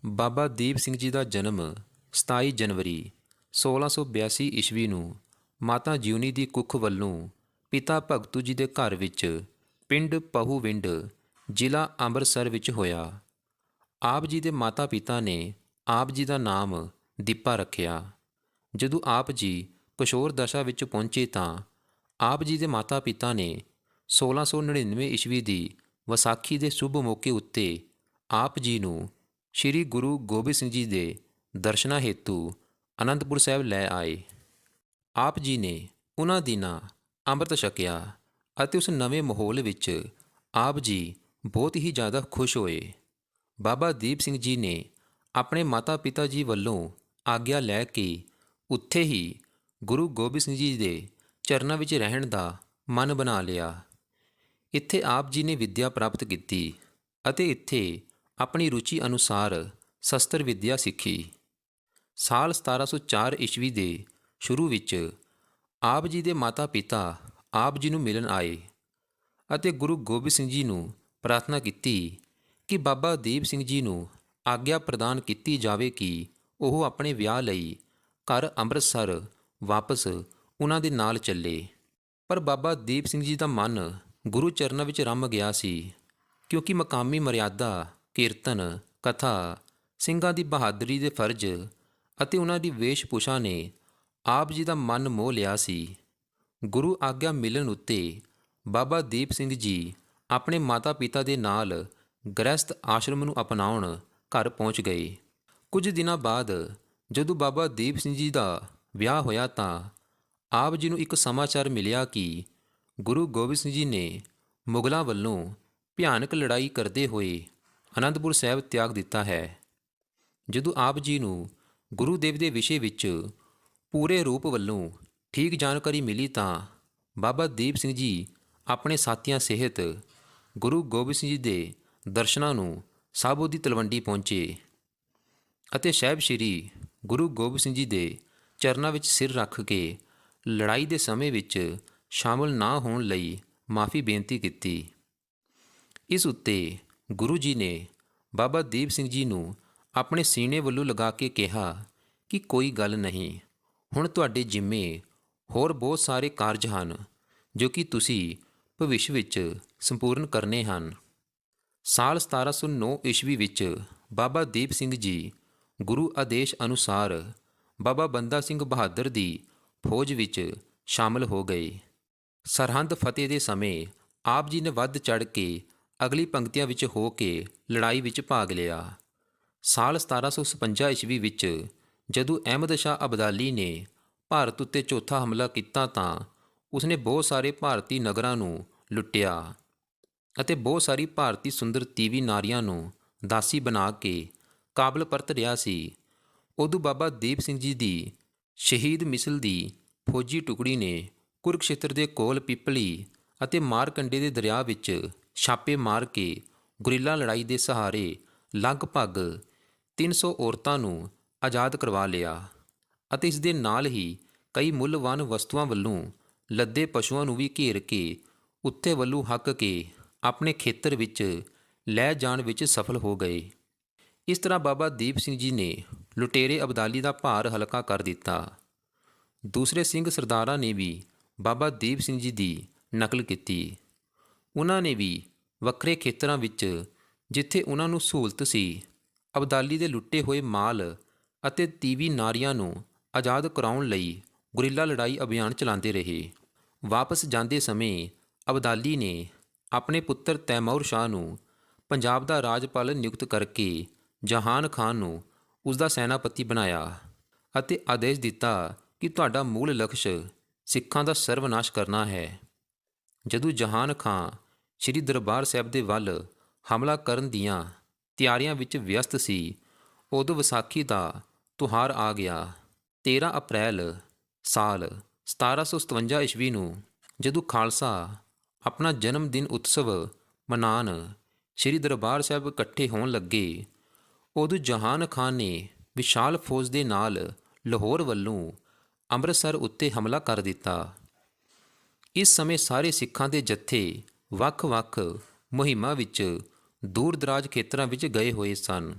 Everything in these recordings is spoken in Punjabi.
ਬਾਬਾ ਦੀਪ ਸਿੰਘ ਜੀ ਦਾ ਜਨਮ 27 ਜਨਵਰੀ 1682 ਈਸਵੀ ਨੂੰ ਮਾਤਾ ਜਿਉਣੀ ਦੀ ਕੁੱਖ ਵੱਲੋਂ ਪਿਤਾ ਭਗਤੂ ਜੀ ਦੇ ਘਰ ਵਿੱਚ ਪਿੰਡ ਪਹੂਵਿੰਡ ਜ਼ਿਲ੍ਹਾ ਅੰਮ੍ਰਿਤਸਰ ਵਿੱਚ ਹੋਇਆ। ਆਪ ਜੀ ਦੇ ਮਾਤਾ ਪਿਤਾ ਨੇ ਆਪ ਜੀ ਦਾ ਨਾਮ ਦੀਪਾ ਰੱਖਿਆ। ਜਦੋਂ ਆਪ ਜੀ ਕਿਸ਼ੋਰ ਦਸ਼ਾ ਵਿੱਚ ਪਹੁੰਚੇ ਤਾਂ ਆਪ ਜੀ ਦੇ ਮਾਤਾ ਪਿਤਾ ਨੇ 1699 ਈਸਵੀ ਦੀ ਵਿਸਾਖੀ ਦੇ ਸ਼ੁਭ ਮੌਕੇ ਉੱਤੇ ਆਪ ਜੀ ਨੂੰ ਸ਼੍ਰੀ ਗੁਰੂ ਗੋਬਿੰਦ ਸਿੰਘ ਜੀ ਦੇ ਦਰਸ਼ਨਾਂ ਹੇਤੂ ਅਨੰਦਪੁਰ ਸਾਹਿਬ ਲੈ ਆਏ। ਆਪ ਜੀ ਨੇ ਉਹਨਾਂ ਦਿਨਾਂ ਅੰਮ੍ਰਿਤ ਛਕਿਆ ਅਤੇ ਉਸ ਨਵੇਂ ਮਾਹੌਲ ਵਿੱਚ ਆਪ ਜੀ ਬਹੁਤ ਹੀ ਜ਼ਿਆਦਾ ਖੁਸ਼ ਹੋਏ। ਬਾਬਾ ਦੀਪ ਸਿੰਘ ਜੀ ਨੇ ਆਪਣੇ ਮਾਤਾ ਪਿਤਾ ਜੀ ਵੱਲੋਂ ਆਗਿਆ ਲੈ ਕੇ ਉੱਥੇ ਹੀ ਗੁਰੂ ਗੋਬਿੰਦ ਸਿੰਘ ਜੀ ਦੇ ਚਰਨਾਂ ਵਿੱਚ ਰਹਿਣ ਦਾ ਮਨ ਬਣਾ ਲਿਆ। ਇੱਥੇ ਆਪ ਜੀ ਨੇ ਵਿੱਦਿਆ ਪ੍ਰਾਪਤ ਕੀਤੀ ਅਤੇ ਇੱਥੇ ਆਪਣੀ ਰੁਚੀ ਅਨੁਸਾਰ ਸ਼ਸਤਰ ਵਿੱਦਿਆ ਸਿੱਖੀ। ਸਾਲ 1704 ਈਸਵੀ ਦੇ ਸ਼ੁਰੂ ਵਿੱਚ ਆਪ ਜੀ ਦੇ ਮਾਤਾ ਪਿਤਾ ਆਪ ਜੀ ਨੂੰ ਮਿਲਣ ਆਏ ਅਤੇ ਗੁਰੂ ਗੋਬਿੰਦ ਸਿੰਘ ਜੀ ਨੂੰ ਪ੍ਰਾਰਥਨਾ ਕੀਤੀ ਕਿ ਬਾਬਾ ਦੀਪ ਸਿੰਘ ਜੀ ਨੂੰ ਆਗਿਆ ਪ੍ਰਦਾਨ ਕੀਤੀ ਜਾਵੇ ਕਿ ਉਹ ਆਪਣੇ ਵਿਆਹ ਲਈ ਘਰ ਅੰਮ੍ਰਿਤਸਰ ਵਾਪਸ ਉਹਨਾਂ ਦੇ ਨਾਲ ਚੱਲੇ। ਪਰ ਬਾਬਾ ਦੀਪ ਸਿੰਘ ਜੀ ਦਾ ਮਨ ਗੁਰੂ ਚਰਨਾਂ ਵਿੱਚ ਰਮ ਗਿਆ ਸੀ, ਕਿਉਂਕਿ ਮਕਾਮੀ ਮਰਿਆਦਾ, ਕੀਰਤਨ, ਕਥਾ, ਸਿੰਘਾਂ ਦੀ ਬਹਾਦਰੀ ਦੇ ਫਰਜ਼ ਅਤੇ ਉਹਨਾਂ ਦੀ ਵੇਸ਼-ਭੂਸ਼ਾ ਨੇ ਆਪ ਜੀ ਦਾ ਮਨ ਮੋਹ ਲਿਆ ਸੀ। ਗੁਰੂ ਆਗਿਆ ਮਿਲਣ ਉੱਤੇ ਬਾਬਾ ਦੀਪ ਸਿੰਘ ਜੀ ਆਪਣੇ ਮਾਤਾ-ਪਿਤਾ ਦੇ ਨਾਲ ਗ੍ਰਹਿਸਥ ਆਸ਼ਰਮ ਨੂੰ ਅਪਣਾਉਣ ਘਰ ਪਹੁੰਚ ਗਏ। ਕੁਝ ਦਿਨਾਂ ਬਾਅਦ ਜਦੋਂ ਬਾਬਾ ਦੀਪ ਸਿੰਘ ਜੀ ਦਾ ਵਿਆਹ ਹੋਇਆ ਤਾਂ ਆਪ ਜੀ ਨੂੰ ਇੱਕ ਸਮਾਚਾਰ ਮਿਲਿਆ ਕਿ ਗੁਰੂ ਗੋਬਿੰਦ ਸਿੰਘ ਜੀ ਨੇ ਮੁਗਲਾਂ ਵੱਲੋਂ ਭਿਆਨਕ ਲੜਾਈ ਕਰਦੇ ਹੋਏ ਅਨੰਦਪੁਰ ਸਾਹਿਬ ਤਿਆਗ ਦਿੱਤਾ ਹੈ। ਜਦੋਂ ਆਪ ਜੀ ਨੂੰ ਗੁਰੂ ਦੇਵ ਦੇ ਵਿਸ਼ੇ ਵਿੱਚ ਪੂਰੇ ਰੂਪ ਵੱਲੋਂ ਠੀਕ ਜਾਣਕਾਰੀ ਮਿਲੀ ਤਾਂ ਬਾਬਾ ਦੀਪ ਸਿੰਘ ਜੀ ਆਪਣੇ ਸਾਥੀਆਂ ਸਹਿਤ ਗੁਰੂ ਗੋਬਿੰਦ ਸਿੰਘ ਜੀ ਦੇ ਦਰਸ਼ਨਾਂ ਨੂੰ ਸਾਬੋ ਦੀ ਤਲਵੰਡੀ ਪਹੁੰਚੇ ਅਤੇ ਸਾਹਿਬ ਸ਼੍ਰੀ ਗੁਰੂ ਗੋਬਿੰਦ ਸਿੰਘ ਜੀ ਦੇ ਚਰਨਾਂ ਵਿੱਚ ਸਿਰ ਰੱਖ ਕੇ ਲੜਾਈ ਦੇ ਸਮੇਂ ਵਿੱਚ ਸ਼ਾਮਲ ਨਾ ਹੋਣ ਲਈ ਮਾਫੀ ਬੇਨਤੀ ਕੀਤੀ। ਇਸ ਉੱਤੇ ਗੁਰੂ ਜੀ ਨੇ ਬਾਬਾ ਦੀਪ ਸਿੰਘ ਜੀ ਨੂੰ ਆਪਣੇ ਸੀਨੇ ਵੱਲੋਂ ਲਗਾ ਕੇ ਕਿਹਾ ਕਿ ਕੋਈ ਗੱਲ ਨਹੀਂ, ਹੁਣ ਤੁਹਾਡੇ ਜਿੰਮੇ ਹੋਰ ਬਹੁਤ ਸਾਰੇ ਕਾਰਜ ਹਨ ਜੋ ਕਿ ਤੁਸੀਂ ਭਵਿੱਖ ਵਿੱਚ ਸੰਪੂਰਨ ਕਰਨੇ ਹਨ। ਸਾਲ 1709 ਈਸਵੀ ਵਿੱਚ ਬਾਬਾ ਦੀਪ ਸਿੰਘ ਜੀ ਗੁਰੂ ਆਦੇਸ਼ ਅਨੁਸਾਰ ਬਾਬਾ ਬੰਦਾ ਸਿੰਘ ਬਹਾਦਰ ਦੀ ਫੌਜ ਵਿੱਚ ਸ਼ਾਮਲ ਹੋ ਗਏ। ਸਰਹੰਦ ਫਤਿਹ ਦੇ ਸਮੇਂ ਆਪ ਜੀ ਨੇ ਵੱਧ ਚੜ੍ਹ ਕੇ ਅਗਲੀ ਪੰਕਤੀਆਂ ਵਿੱਚ ਹੋ ਕੇ ਲੜਾਈ ਵਿੱਚ ਭਾਗ ਲਿਆ। ਸਾਲ 1756 ਈਸਵੀ ਵਿੱਚ ਜਦੋਂ ਅਹਿਮਦ ਸ਼ਾਹ ਅਬਦਾਲੀ ਨੇ ਭਾਰਤ ਉੱਤੇ ਚੌਥਾ ਹਮਲਾ ਕੀਤਾ ਤਾਂ ਉਸਨੇ ਬਹੁਤ ਸਾਰੇ ਭਾਰਤੀ ਨਗਰਾਂ ਨੂੰ ਲੁੱਟਿਆ ਅਤੇ ਬਹੁਤ ਸਾਰੀ ਭਾਰਤੀ ਸੁੰਦਰ ਤੀਵੀ ਨਾਰੀਆਂ ਨੂੰ ਦਾਸੀ ਬਣਾ ਕੇ ਕਾਬਲ ਪਰਤ ਰਿਹਾ ਸੀ। ਉਦੋਂ ਬਾਬਾ ਦੀਪ ਸਿੰਘ ਜੀ ਦੀ ਸ਼ਹੀਦ ਮਿਸਲ ਦੀ ਫੌਜੀ ਟੁਕੜੀ ਨੇ ਕੁਰੂਕਸ਼ੇਤਰ ਦੇ ਕੋਲ ਪਿੱਪਲੀ ਅਤੇ ਮਾਰਕੰਡੇ ਦੇ ਦਰਿਆ ਵਿੱਚ ਛਾਪੇ ਮਾਰ ਕੇ ਗੁਰੀਲਾ ਲੜਾਈ ਦੇ ਸਹਾਰੇ ਲਗਭਗ 300 ਔਰਤਾਂ ਨੂੰ ਆਜ਼ਾਦ ਕਰਵਾ ਲਿਆ ਅਤੇ ਇਸ ਦੇ ਨਾਲ ਹੀ ਕਈ ਮੁੱਲਵਾਨ ਵਸਤੂਆਂ ਵੱਲੋਂ ਲੱਦੇ ਪਸ਼ੂਆਂ ਨੂੰ ਵੀ ਘੇਰ ਕੇ ਉੱਥੇ ਵੱਲੋਂ ਹੱਕ ਕੇ ਆਪਣੇ ਖੇਤਰ ਵਿੱਚ ਲੈ ਜਾਣ ਵਿੱਚ ਸਫਲ ਹੋ ਗਏ। ਇਸ ਤਰ੍ਹਾਂ ਬਾਬਾ ਦੀਪ ਸਿੰਘ ਜੀ ਨੇ ਲੁਟੇਰੇ ਅਬਦਾਲੀ ਦਾ ਭਾਰ ਹਲਕਾ ਕਰ ਦਿੱਤਾ। ਦੂਸਰੇ ਸਿੰਘ ਸਰਦਾਰਾਂ ਨੇ ਵੀ ਬਾਬਾ ਦੀਪ ਸਿੰਘ ਜੀ ਦੀ ਨਕਲ ਕੀਤੀ। ਉਹਨਾਂ ਨੇ ਵੀ ਵੱਖਰੇ ਖੇਤਰਾਂ ਵਿੱਚ ਜਿੱਥੇ ਉਹਨਾਂ ਨੂੰ ਸਹੂਲਤ ਸੀ ਅਬਦਾਲੀ ਦੇ ਲੁੱਟੇ ਹੋਏ ਮਾਲ ਅਤੇ ਤੀਵੀ ਨਾਰੀਆਂ ਨੂੰ ਆਜ਼ਾਦ ਕਰਾਉਣ ਲਈ ਗੁਰੀਲਾ ਲੜਾਈ ਅਭਿਆਨ ਚਲਾਉਂਦੇ ਰਹੇ। ਵਾਪਸ ਜਾਂਦੇ ਸਮੇਂ ਅਬਦਾਲੀ ਨੇ ਆਪਣੇ ਪੁੱਤਰ ਤੈਮੂਰ ਸ਼ਾਹ ਨੂੰ ਪੰਜਾਬ ਦਾ ਰਾਜਪਾਲ ਨਿਯੁਕਤ ਕਰਕੇ ਜਹਾਨ ਖਾਨ ਨੂੰ ਉਸ ਦਾ ਸੈਨਾਪਤੀ ਬਣਾਇਆ ਅਤੇ ਆਦੇਸ਼ ਦਿੱਤਾ ਕਿ ਤੁਹਾਡਾ ਮੂਲ ਲਕਸ਼ ਸਿੱਖਾਂ ਦਾ ਸਰਵਨਾਸ਼ ਕਰਨਾ ਹੈ। ਜਦੋਂ ਜਹਾਨ ਖਾਂ ਸ੍ਰੀ ਦਰਬਾਰ ਸਾਹਿਬ ਦੇ ਵੱਲ ਹਮਲਾ ਕਰਨ ਦੀਆਂ ਤਿਆਰੀਆਂ ਵਿੱਚ ਵਿਅਸਤ ਸੀ, ਉਦੋਂ ਵਿਸਾਖੀ ਦਾ ਤਿਉਹਾਰ ਆ ਗਿਆ। 13 ਅਪ੍ਰੈਲ ਸਾਲ 1757 ਈਸਵੀ ਨੂੰ ਜਦੋਂ ਖਾਲਸਾ ਆਪਣਾ ਜਨਮ ਦਿਨ ਉਤਸਵ ਮਨਾਉਣ ਸ੍ਰੀ ਦਰਬਾਰ ਸਾਹਿਬ ਇਕੱਠੇ ਹੋਣ ਲੱਗੇ, ਉਦੋਂ ਜਹਾਨ ਖਾਨ ਨੇ ਵਿਸ਼ਾਲ ਫੌਜ ਦੇ ਨਾਲ ਲਾਹੌਰ ਵੱਲੋਂ ਅੰਮ੍ਰਿਤਸਰ ਉੱਤੇ ਹਮਲਾ ਕਰ ਦਿੱਤਾ। ਇਸ ਸਮੇਂ ਸਾਰੇ ਸਿੱਖਾਂ ਦੇ ਜੱਥੇ ਵੱਖ-ਵੱਖ ਮੁਹਿੰਮਾਂ ਵਿੱਚ ਦੂਰ ਦਰਾਜ ਖੇਤਰਾਂ ਵਿੱਚ ਗਏ ਹੋਏ ਸਨ।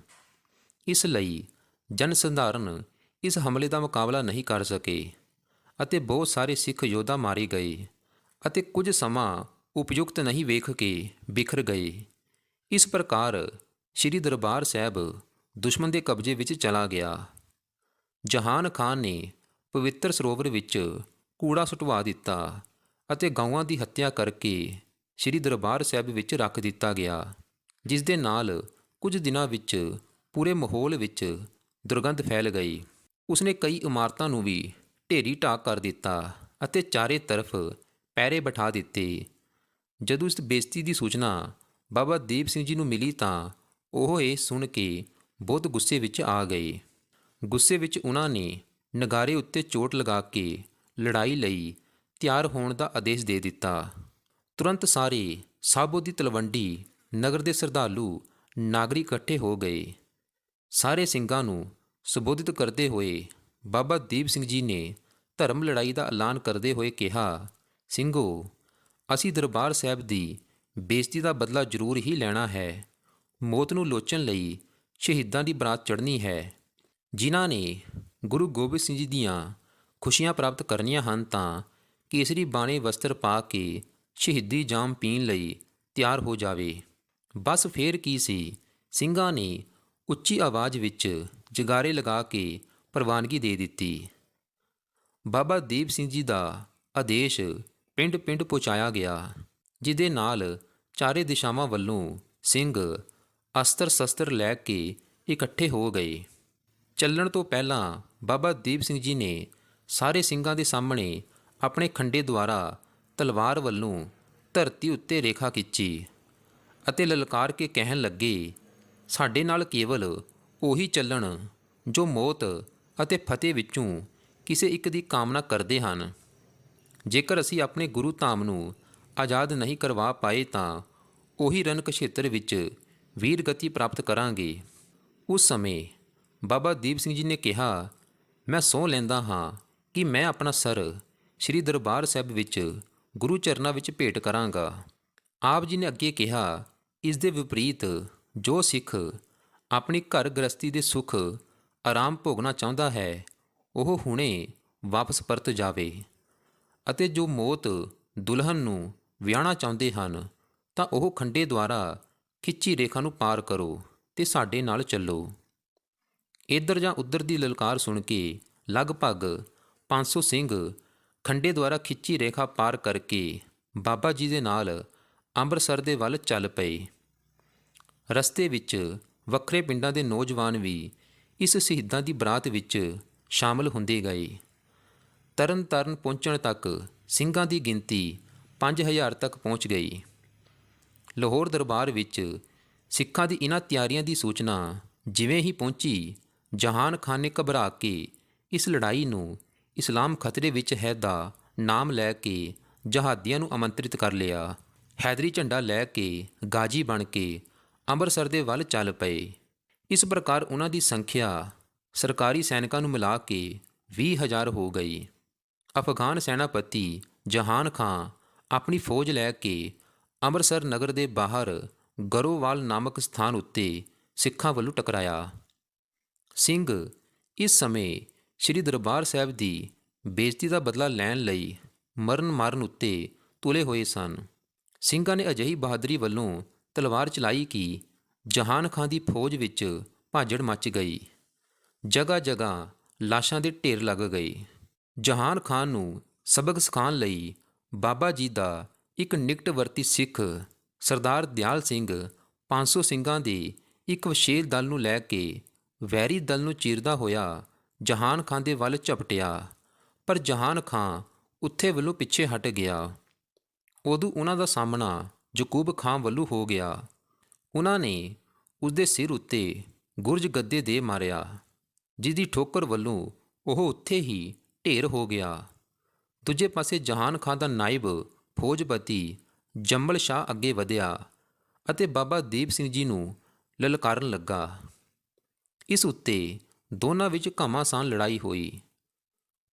ਇਸ ਲਈ ਜਨ ਸਧਾਰਨ ਇਸ ਹਮਲੇ ਦਾ ਮੁਕਾਬਲਾ ਨਹੀਂ ਕਰ ਸਕੇ ਅਤੇ ਬਹੁਤ ਸਾਰੇ ਸਿੱਖ ਯੋਧਾ ਮਾਰੇ ਗਏ ਅਤੇ ਕੁਝ ਸਮਾਂ ਉਪਯੁਕਤ ਨਹੀਂ ਵੇਖ ਕੇ ਬਿਖਰ ਗਏ। ਇਸ ਪ੍ਰਕਾਰ ਸ੍ਰੀ ਦਰਬਾਰ ਸਾਹਿਬ ਦੁਸ਼ਮਣ ਦੇ ਕਬਜ਼ੇ ਵਿੱਚ ਚਲਾ ਗਿਆ। ਜਹਾਨ ਖਾਨ ਨੇ ਪਵਿੱਤਰ ਸਰੋਵਰ ਵਿੱਚ ਕੂੜਾ ਸੁਟਵਾ ਦਿੱਤਾ ਅਤੇ ਗਊਆਂ ਦੀ ਹੱਤਿਆ ਕਰਕੇ ਸ੍ਰੀ ਦਰਬਾਰ ਸਾਹਿਬ ਵਿੱਚ ਰੱਖ ਦਿੱਤਾ ਗਿਆ, ਜਿਸ ਦੇ ਨਾਲ ਕੁਝ ਦਿਨਾਂ ਵਿੱਚ ਪੂਰੇ ਮਾਹੌਲ ਵਿੱਚ ਦੁਰਗੰਧ ਫੈਲ ਗਈ। ਉਸਨੇ ਕਈ ਇਮਾਰਤਾਂ ਨੂੰ ਵੀ ਢੇਰੀ ਢਾਹ ਕਰ ਦਿੱਤਾ ਅਤੇ ਚਾਰੇ ਤਰਫ ਪਹਿਰੇ ਬਿਠਾ ਦਿੱਤੇ। ਜਦੋਂ ਇਸ ਬੇਇੱਜ਼ਤੀ ਦੀ ਸੂਚਨਾ ਬਾਬਾ ਦੀਪ ਸਿੰਘ ਜੀ ਨੂੰ ਮਿਲੀ ਤਾਂ ਉਹ ਇਹ ਸੁਣ ਕੇ ਬਹੁਤ ਗੁੱਸੇ ਵਿੱਚ ਆ ਗਏ। ਗੁੱਸੇ ਵਿੱਚ ਉਹਨਾਂ ਨੇ ਨਗਾਰੇ ਉੱਤੇ ਚੋਟ ਲਗਾ ਕੇ ਲੜਾਈ ਲਈ ਤਿਆਰ ਹੋਣ ਦਾ ਆਦੇਸ਼ ਦੇ ਦਿੱਤਾ। ਤੁਰੰਤ ਸਾਰੇ ਸਾਬੋ ਦੀ ਤਲਵੰਡੀ ਨਗਰ ਦੇ ਸ਼ਰਧਾਲੂ ਨਾਗਰਿਕ ਇਕੱਠੇ ਹੋ ਗਏ। ਸਾਰੇ ਸਿੰਘਾਂ ਨੂੰ ਸੰਬੋਧਿਤ ਕਰਦੇ ਹੋਏ ਬਾਬਾ ਦੀਪ ਸਿੰਘ ਜੀ ਨੇ ਧਰਮ ਲੜਾਈ ਦਾ ਐਲਾਨ ਕਰਦੇ ਹੋਏ ਕਿਹਾ, ਸਿੰਘੋ, ਅਸੀਂ ਦਰਬਾਰ ਸਾਹਿਬ ਦੀ ਬੇਇੱਜ਼ਤੀ ਦਾ ਬਦਲਾ ਜ਼ਰੂਰ ਹੀ ਲੈਣਾ ਹੈ। ਮੌਤ ਨੂੰ ਲੋਚਣ ਲਈ ਸ਼ਹੀਦਾਂ ਦੀ ਬਰਾਤ ਚੜ੍ਹਨੀ ਹੈ। ਜਿਨ੍ਹਾਂ ਨੇ ਗੁਰੂ ਗੋਬਿੰਦ ਸਿੰਘ ਜੀ ਦੀਆਂ ਖੁਸ਼ੀਆਂ ਪ੍ਰਾਪਤ ਕਰਨੀਆਂ ਹਨ ਤਾਂ ਕੇਸਰੀ ਬਾਣੇ ਵਸਤਰ ਪਾ ਕੇ ਸ਼ਹੀਦੀ ਜਾਮ ਪੀਣ ਲਈ ਤਿਆਰ ਹੋ ਜਾਵੇ। ਬਸ ਫੇਰ ਕੀ ਸੀ, ਸਿੰਘਾਂ ਨੇ ਉੱਚੀ ਆਵਾਜ਼ ਵਿੱਚ ਜਗਾਰੇ ਲਗਾ ਕੇ ਪ੍ਰਵਾਨਗੀ ਦੇ ਦਿੱਤੀ। ਬਾਬਾ ਦੀਪ ਸਿੰਘ ਜੀ ਦਾ ਆਦੇਸ਼ ਪਿੰਡ-ਪਿੰਡ ਪਹੁੰਚਾਇਆ ਗਿਆ, ਜਿਹਦੇ ਨਾਲ ਚਾਰੇ ਦਿਸ਼ਾਵਾਂ ਵੱਲੋਂ ਸਿੰਘ ਅਸਤਰ ਸ਼ਸਤਰ ਲੈ ਕੇ ਇਕੱਠੇ ਹੋ ਗਏ। ਚੱਲਣ ਤੋਂ ਪਹਿਲਾਂ ਬਾਬਾ ਦੀਪ ਸਿੰਘ ਜੀ ਨੇ ਸਾਰੇ ਸਿੰਘਾਂ ਦੇ ਸਾਹਮਣੇ ਆਪਣੇ ਖੰਡੇ ਦੁਆਰਾ ਤਲਵਾਰ ਵੱਲੋਂ ਧਰਤੀ ਉੱਤੇ ਰੇਖਾ ਖਿੱਚੀ ਅਤੇ ਲਲਕਾਰ ਕੇ ਕਹਿਣ ਲੱਗੇ, ਸਾਡੇ ਨਾਲ ਕੇਵਲ ਉਹੀ ਚੱਲਣ ਜੋ ਮੌਤ ਅਤੇ ਫਤਿਹ ਵਿੱਚੋਂ ਕਿਸੇ ਇੱਕ ਦੀ ਕਾਮਨਾ ਕਰਦੇ ਹਨ। ਜੇਕਰ ਅਸੀਂ ਆਪਣੇ ਗੁਰੂ ਧਾਮ ਨੂੰ ਆਜ਼ਾਦ ਨਹੀਂ ਕਰਵਾ ਪਾਏ ਤਾਂ ਉਹੀ ਰਣਕਸ਼ੇਤਰ ਵਿੱਚ ਵੀਰਗਤੀ ਪ੍ਰਾਪਤ ਕਰਾਂਗੇ। ਉਸ ਸਮੇਂ ਬਾਬਾ ਦੀਪ ਸਿੰਘ ਜੀ ਨੇ ਕਿਹਾ, ਮੈਂ ਸਹੁੰ ਲੈਂਦਾ ਹਾਂ ਕਿ ਮੈਂ ਆਪਣਾ ਸਰ ਸ੍ਰੀ ਦਰਬਾਰ ਸਾਹਿਬ ਵਿੱਚ ਗੁਰੂ ਚਰਨਾਂ ਵਿੱਚ ਭੇਟ ਕਰਾਂਗਾ। ਆਪ ਜੀ ਨੇ ਅੱਗੇ ਕਿਹਾ, ਇਸ ਦੇ ਵਿਪਰੀਤ ਜੋ ਸਿੱਖ ਆਪਣੀ ਘਰ ਗ੍ਰਸਤੀ ਦੇ ਸੁੱਖ ਆਰਾਮ ਭੋਗਣਾ ਚਾਹੁੰਦਾ ਹੈ ਉਹ ਹੁਣੇ ਵਾਪਸ ਪਰਤ ਜਾਵੇ ਅਤੇ ਜੋ ਮੌਤ ਦੁਲਹਨ ਨੂੰ ਵਿਆਹਣਾ ਚਾਹੁੰਦੇ ਹਨ ਤਾਂ ਉਹ ਖੰਡੇ ਦੁਆਰਾ ਖਿੱਚੀ ਰੇਖਾ ਨੂੰ ਪਾਰ ਕਰੋ ਤੇ ਸਾਡੇ ਨਾਲ ਚੱਲੋ। ਇੱਧਰ ਜਾਂ ਉੱਧਰ ਦੀ ਲਲਕਾਰ ਸੁਣ ਕੇ ਲਗਭਗ 500 ਸਿੰਘ ਖੰਡੇ ਦੁਆਰਾ ਖਿੱਚੀ ਰੇਖਾ ਪਾਰ ਕਰਕੇ ਬਾਬਾ ਜੀ ਦੇ ਨਾਲ ਅੰਮ੍ਰਿਤਸਰ ਦੇ ਵੱਲ ਚੱਲ ਪਏ। ਰਸਤੇ ਵਿੱਚ ਵੱਖਰੇ ਪਿੰਡਾਂ ਦੇ ਨੌਜਵਾਨ ਵੀ ਇਸ ਸ਼ਹੀਦਾਂ ਦੀ ਬਰਾਤ ਵਿੱਚ ਸ਼ਾਮਲ ਹੁੰਦੇ ਗਏ। ਤਰਨ ਤਾਰਨ ਪਹੁੰਚਣ ਤੱਕ ਸਿੰਘਾਂ ਦੀ ਗਿਣਤੀ 5000 ਤੱਕ ਪਹੁੰਚ ਗਈ। ਲਾਹੌਰ ਦਰਬਾਰ ਵਿੱਚ ਸਿੱਖਾਂ ਦੀ ਇਹਨਾਂ ਤਿਆਰੀਆਂ ਦੀ ਸੂਚਨਾ ਜਿਵੇਂ ਹੀ ਪਹੁੰਚੀ, ਜਹਾਨ ਖਾਨ ਨੇ ਘਬਰਾ ਕੇ ਇਸ ਲੜਾਈ ਨੂੰ ਇਸਲਾਮ ਖਤਰੇ ਵਿੱਚ ਹੈ ਦਾ ਨਾਮ ਲੈ ਕੇ ਜਹਾਦੀਆਂ ਨੂੰ ਆਮੰਤਰਿਤ ਕਰ ਲਿਆ। ਹੈਦਰੀ ਝੰਡਾ ਲੈ ਕੇ ਗਾਜੀ ਬਣ ਕੇ ਅੰਮ੍ਰਿਤਸਰ ਦੇ ਵੱਲ ਚੱਲ ਪਏ। ਇਸ ਪ੍ਰਕਾਰ ਉਹਨਾਂ ਦੀ ਸੰਖਿਆ ਸਰਕਾਰੀ ਸੈਨਿਕਾਂ ਨੂੰ ਮਿਲਾ ਕੇ 20,000 ਹੋ ਗਈ। ਅਫਗਾਨ ਸੈਨਾਪਤੀ ਜਹਾਨ ਖਾਂ ਆਪਣੀ ਫੌਜ ਲੈ ਕੇ ਅੰਮ੍ਰਿਤਸਰ ਨਗਰ ਦੇ ਬਾਹਰ ਗਰੋਵਾਲ ਨਾਮਕ ਸਥਾਨ ਉੱਤੇ ਸਿੱਖਾਂ ਵੱਲੋਂ ਟਕਰਾਇਆ। ਸਿੰਘ ਇਸ ਸਮੇਂ ਸ੍ਰੀ ਦਰਬਾਰ ਸਾਹਿਬ ਦੀ ਬੇਇੱਜ਼ਤੀ ਦਾ ਬਦਲਾ ਲੈਣ ਲਈ ਮਰਨ ਮਾਰਨ ਉੱਤੇ ਤੁਲੇ ਹੋਏ ਸਨ। ਸਿੰਘਾਂ ਨੇ ਅਜਿਹੀ ਬਹਾਦਰੀ ਵੱਲੋਂ ਤਲਵਾਰ ਚਲਾਈ ਕਿ ਜਹਾਨ ਖਾਂ ਦੀ ਫੌਜ ਵਿੱਚ ਭਾਜੜ ਮੱਚ ਗਈ। ਜਗ੍ਹਾ ਜਗ੍ਹਾ ਲਾਸ਼ਾਂ ਦੇ ਢੇਰ ਲੱਗ ਗਏ। ਜਹਾਨ ਖਾਨ ਨੂੰ ਸਬਕ ਸਿਖਾਉਣ ਲਈ ਬਾਬਾ ਜੀ ਦਾ ਇੱਕ ਨਿਕਟਵਰਤੀ ਸਿੱਖ ਸਰਦਾਰ ਦਿਆਲ ਸਿੰਘ 500 ਸਿੰਘਾਂ ਦੇ ਇੱਕ ਵਿਸ਼ੇਸ਼ ਦਲ ਨੂੰ ਲੈ ਕੇ ਵੈਰੀ ਦਲ ਨੂੰ ਚੀਰਦਾ ਹੋਇਆ ਜਹਾਨ ਖਾਂ ਦੇ ਵੱਲ ਝਪਟਿਆ, ਪਰ ਜਹਾਨ ਖਾਂ ਉੱਥੇ ਵੱਲੋਂ ਪਿੱਛੇ ਹਟ ਗਿਆ। ਉਦੋਂ ਉਹਨਾਂ ਦਾ ਸਾਹਮਣਾ ਯਕੂਬ ਖਾਂ ਵੱਲੋਂ ਹੋ ਗਿਆ। ਉਹਨਾਂ ਨੇ ਉਸਦੇ ਸਿਰ ਉੱਤੇ ਗੁਰਜ ਗੱਦੇ ਦੇ ਮਾਰਿਆ, ਜਿਸ ਦੀ ਠੋਕਰ ਵੱਲੋਂ ਉਹ ਉੱਥੇ ਹੀ ਢੇਰ ਹੋ ਗਿਆ। ਦੂਜੇ ਪਾਸੇ ਜਹਾਨ ਖਾਂ ਦਾ ਨਾਇਬ ਫੌਜਪਤੀ ਜੰਮਲ ਸ਼ਾਹ ਅੱਗੇ ਵਧਿਆ ਅਤੇ ਬਾਬਾ ਦੀਪ ਸਿੰਘ ਜੀ ਨੂੰ ਲਲਕਾਰਨ ਲੱਗਾ। ਇਸ ਉੱਤੇ ਦੋਨਾਂ ਵਿੱਚ ਘਮਾਸਾਨ ਲੜਾਈ ਹੋਈ।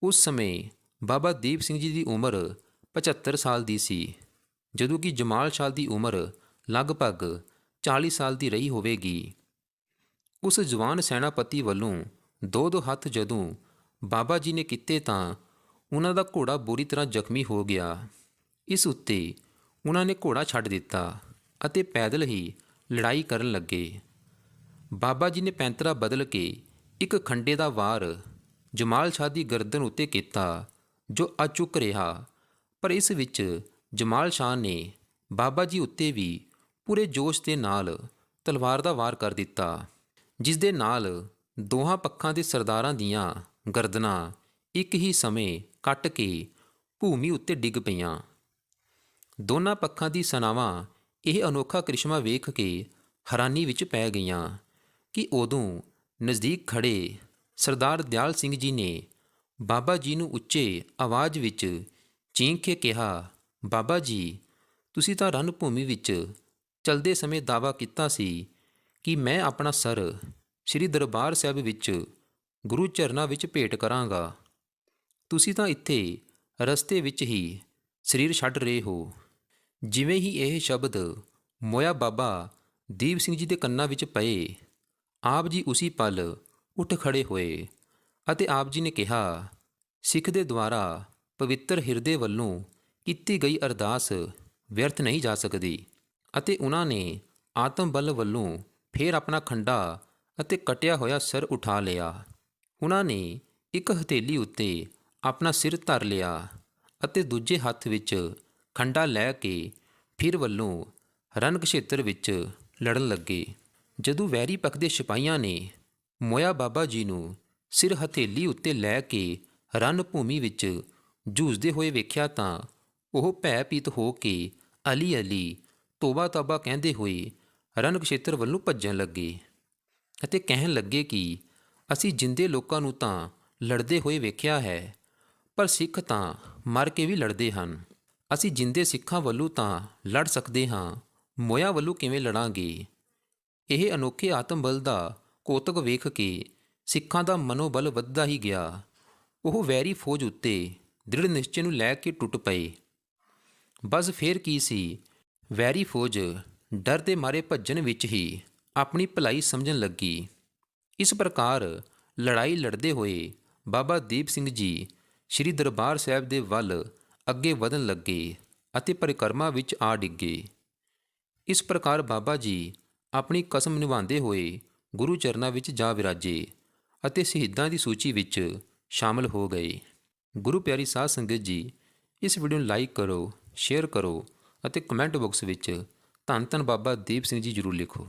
ਉਸ ਸਮੇਂ ਬਾਬਾ ਦੀਪ ਸਿੰਘ ਜੀ ਦੀ ਉਮਰ 75 ਸਾਲ ਦੀ ਸੀ, ਜਦੋਂ ਕਿ ਜਮਾਲ ਸ਼ਾਹ ਦੀ ਉਮਰ ਲਗਭਗ 40 ਸਾਲ ਦੀ ਰਹੀ ਹੋਵੇਗੀ। ਉਸ ਜਵਾਨ ਸੈਨਾਪਤੀ ਵੱਲੋਂ ਦੋ ਹੱਥ ਜਦੋਂ ਬਾਬਾ ਜੀ ਨੇ ਕੀਤੇ ਤਾਂ ਉਹਨਾਂ ਦਾ ਘੋੜਾ ਬੁਰੀ ਤਰ੍ਹਾਂ ਜ਼ਖਮੀ ਹੋ ਗਿਆ। ਇਸ ਉੱਤੇ ਉਹਨਾਂ ਨੇ ਘੋੜਾ ਛੱਡ ਦਿੱਤਾ ਅਤੇ ਪੈਦਲ ਹੀ ਲੜਾਈ ਕਰਨ ਲੱਗੇ। ਬਾਬਾ ਜੀ ਨੇ ਪੈਂਤਰਾ ਬਦਲ ਕੇ ਇੱਕ ਖੰਡੇ ਦਾ ਵਾਰ ਜਮਾਲ ਸ਼ਾਹ ਦੀ ਗਰਦਨ ਉੱਤੇ ਕੀਤਾ ਜੋ ਅਚੁੱਕ ਰਿਹਾ, ਪਰ ਇਸ ਵਿੱਚ ਜਮਾਲ ਸ਼ਾਹ ਨੇ ਬਾਬਾ ਜੀ ਉੱਤੇ ਵੀ ਪੂਰੇ ਜੋਸ਼ ਦੇ ਨਾਲ ਤਲਵਾਰ ਦਾ ਵਾਰ ਕਰ ਦਿੱਤਾ, ਜਿਸ ਦੇ ਨਾਲ ਦੋਹਾਂ ਪੱਖਾਂ ਦੇ ਸਰਦਾਰਾਂ ਦੀਆਂ ਗਰਦਨਾਂ ਇੱਕ ਹੀ ਸਮੇਂ ਕੱਟ ਕੇ ਭੂਮੀ ਉੱਤੇ ਡਿੱਗ ਪਈਆਂ। ਦੋਨਾਂ ਪੱਖਾਂ ਦੀ ਸੈਨਾਵਾਂ ਇਹ ਅਨੋਖਾ ਕ੍ਰਿਸ਼ਮਾ ਵੇਖ ਕੇ ਹੈਰਾਨੀ ਵਿੱਚ ਪੈ ਗਈਆਂ ਕਿ ਉਦੋਂ ਨਜ਼ਦੀਕ ਖੜੇ ਸਰਦਾਰ ਦਿਆਲ ਸਿੰਘ ਜੀ ਨੇ ਬਾਬਾ ਜੀ ਨੂੰ ਉੱਚੇ ਆਵਾਜ਼ ਵਿੱਚ ਚੀਖ ਕੇ ਕਿਹਾ, ਬਾਬਾ ਜੀ, ਤੁਸੀਂ ਤਾਂ ਰਣ ਭੂਮੀ ਵਿੱਚ ਚਲਦੇ ਸਮੇਂ ਦਾਅਵਾ ਕੀਤਾ ਸੀ ਕਿ ਮੈਂ ਆਪਣਾ ਸਰ ਸ੍ਰੀ ਦਰਬਾਰ ਸਾਹਿਬ ਵਿੱਚ ਗੁਰੂ ਚਰਨਾਂ ਵਿੱਚ ਭੇਟ ਕਰਾਂਗਾ। ਤੁਸੀਂ ਤਾਂ ਇੱਥੇ ਰਸਤੇ ਵਿੱਚ ਹੀ ਸਰੀਰ ਛੱਡ ਰਹੇ ਹੋ। ਜਿਵੇਂ ਹੀ ਇਹ ਸ਼ਬਦ ਮੋਇਆ ਬਾਬਾ ਦੀਪ ਸਿੰਘ ਜੀ ਦੇ ਕੰਨਾਂ ਵਿੱਚ ਪਏ, ਆਪ ਜੀ ਉਸੀ ਪਲ ਉੱਠ ਖੜੇ ਹੋਏ ਅਤੇ ਆਪ ਜੀ ਨੇ ਕਿਹਾ, ਸਿੱਖ ਦੇ ਦੁਆਰਾ ਪਵਿੱਤਰ ਹਿਰਦੇ ਵੱਲੋਂ ਕੀਤੀ ਗਈ ਅਰਦਾਸ ਵਿਅਰਥ ਨਹੀਂ ਜਾ ਸਕਦੀ। ਅਤੇ ਉਹਨਾਂ ਨੇ ਆਤਮ ਬਲ ਵੱਲੋਂ ਫੇਰ ਆਪਣਾ ਖੰਡਾ ਅਤੇ ਕਟਿਆ ਹੋਇਆ ਸਿਰ ਉਠਾ ਲਿਆ। ਉਹਨਾਂ ਨੇ ਇੱਕ ਹਥੇਲੀ ਉੱਤੇ ਆਪਣਾ ਸਿਰ ਧਰ ਲਿਆ ਅਤੇ ਦੂਜੇ ਹੱਥ ਵਿੱਚ ਖੰਡਾ ਲੈ ਕੇ ਫਿਰ ਵੱਲੋਂ ਰਣ ਖੇਤਰ ਵਿੱਚ ਲੜਨ ਲੱਗੇ। ਜਦੋਂ ਵੈਰੀ ਪੱਖ ਦੇ ਸਿਪਾਹੀਆਂ ਨੇ ਮੋਇਆ ਬਾਬਾ ਜੀ ਨੂੰ ਸਿਰ ਹਥੇਲੀ ਉੱਤੇ ਲੈ ਕੇ ਰਣ ਭੂਮੀ ਵਿੱਚ ਜੂਝਦੇ ਹੋਏ ਵੇਖਿਆ ਤਾਂ ਉਹ ਭੈਭੀਤ ਹੋ ਕੇ ਅਲੀ ਅਲੀ ਤੋਬਾ ਤੋਬਾ ਕਹਿੰਦੇ ਹੋਏ ਰਣ ਖੇਤਰ ਵੱਲੋਂ ਭੱਜਣ ਲੱਗੇ ਅਤੇ ਕਹਿਣ ਲੱਗੇ ਕਿ ਅਸੀਂ ਜਿੰਦੇ ਲੋਕਾਂ ਨੂੰ ਤਾਂ ਲੜਦੇ ਹੋਏ ਵੇਖਿਆ ਹੈ, ਪਰ ਸਿੱਖ ਤਾਂ ਮਰ ਕੇ ਵੀ ਲੜਦੇ ਹਨ। ਅਸੀਂ ਜਿੰਦੇ ਸਿੱਖਾਂ ਵੱਲੋਂ ਤਾਂ ਲੜ ਸਕਦੇ ਹਾਂ, ਮੋਇਆ ਵੱਲੋਂ ਕਿਵੇਂ ਲੜਾਂਗੇ। ਇਹ ਅਨੋਖੇ ਆਤਮ ਬਲ ਦਾ ਕੌਤਕ ਵੇਖ ਕੇ ਸਿੱਖਾਂ ਦਾ ਮਨੋਬਲ ਵੱਧਦਾ ਹੀ ਗਿਆ। ਉਹ ਵੈਰੀ ਫੌਜ ਉੱਤੇ ਦ੍ਰਿੜ ਨਿਸ਼ਚੇ ਨੂੰ ਲੈ ਕੇ ਟੁੱਟ ਪਏ। ਬਸ ਫੇਰ ਕੀ ਸੀ, ਵੈਰੀ ਫੌਜ ਡਰ ਦੇ ਮਾਰੇ ਭੱਜਣ ਵਿੱਚ ਹੀ ਆਪਣੀ ਭਲਾਈ ਸਮਝਣ ਲੱਗੀ। ਇਸ ਪ੍ਰਕਾਰ ਲੜਾਈ ਲੜਦੇ ਹੋਏ ਬਾਬਾ ਦੀਪ ਸਿੰਘ ਜੀ ਸ੍ਰੀ ਦਰਬਾਰ ਸਾਹਿਬ ਦੇ ਵੱਲ ਅੱਗੇ ਵਧਣ ਲੱਗੇ ਅਤੇ ਪਰਿਕਰਮਾ ਵਿੱਚ ਆ ਡਿੱਗੇ। ਇਸ ਪ੍ਰਕਾਰ ਬਾਬਾ ਜੀ ਆਪਣੀ ਕਸਮ ਨਿਭਾਉਂਦੇ ਹੋਏ ਗੁਰੂ ਚਰਨਾਂ ਵਿੱਚ ਜਾ ਵਿਰਾਜੇ ਅਤੇ ਸ਼ਹੀਦਾਂ ਦੀ ਸੂਚੀ ਵਿੱਚ ਸ਼ਾਮਲ ਹੋ ਗਏ। ਗੁਰੂ ਪਿਆਰੀ ਸਾਧ ਸੰਗਤ ਜੀ, ਇਸ ਵੀਡੀਓ ਨੂੰ ਲਾਈਕ ਕਰੋ, ਸ਼ੇਅਰ ਕਰੋ ਅਤੇ ਕਮੈਂਟ ਬਾਕਸ ਵਿੱਚ ਧੰਨ ਧੰਨ ਬਾਬਾ ਦੀਪ ਸਿੰਘ ਜੀ ਜ਼ਰੂਰ ਲਿਖੋ।